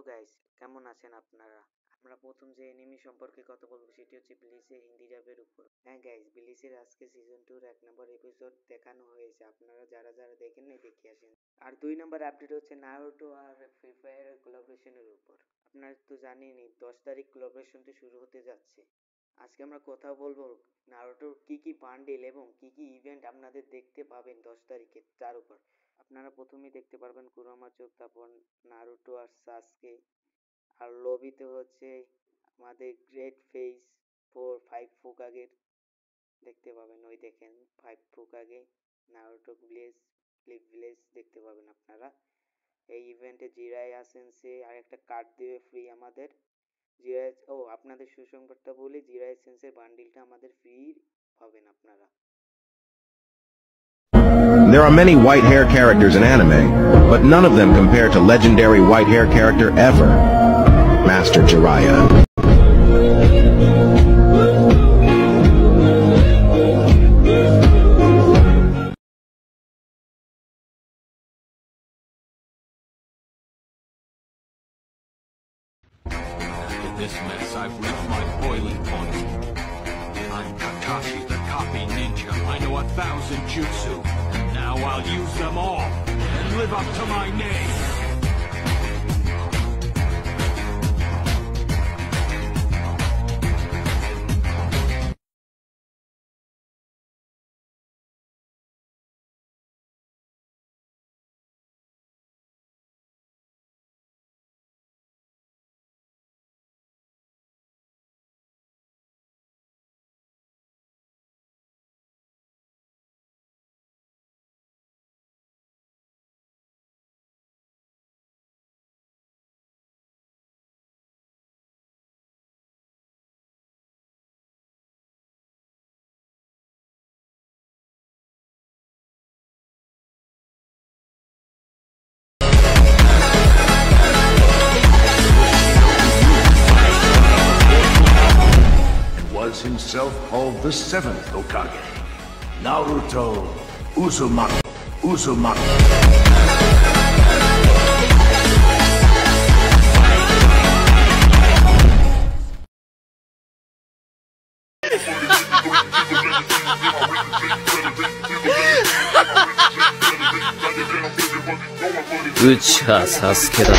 Guys, কেমন আছেন আপনারা? আমরা প্রথম যে এনিমি সম্পর্কে কথা বলবো সেটি হচ্ছে ব্লিচের হিন্দি ডাবের উপর। হ্যাঁ গাইস, ব্লিচের আজকে সিজন 2 1 নম্বর এপিসোড দেখানো হয়েছে। আপনারা যারা যারা দেখেন নাই দেখে আসেন। আর 2 নম্বর আপডেট হচ্ছে নারুটো আর ফ্রি ফায়ারের কোলাবোরেশনের উপর। আপনারা তো জানেনই 10 তারিখ কোলাবোরেশনটি শুরু হতে যাচ্ছে। আজকে আমরা কথা বলবো নারুটোর কি কি বান্ডেল এবং কি কি ইভেন্ট আপনাদের দেখতে পাবেন 10 তারিখে তার উপর। আপনারা প্রথমেই দেখতে পারবেন কুরামা চোখ, তারপর নারুটো আর সাসকে। আর লবিতে হচ্ছে আমাদের গ্রেট ফেস 5 ফুকাগের দেখতে পাবেন। ওই দেখেন 5 ফুকাগে নারুটো ভিলেজ দেখতে পাবেন আপনারা। এই ইভেন্টে জিরাই আসেন্সে আর একটা কার্ড দেবে ফ্রি আমাদের। আপনাদের সুসংবাদটা বলি, জিরাই সেন্সের বান্ডিলটা আমাদের ফ্রি পাবেন আপনারা। There are many white hair characters in anime, but none of them compare to legendary white hair character ever, Master Jiraiya. After this mess, I've reached my boiling point. I'm Kakashi, the copy ninja. I know 1,000 jutsu. Now I'll use them all and live up to my name. Himself called the 7th Hokage, Naruto Uzumaki. Uchiha Sasukeだ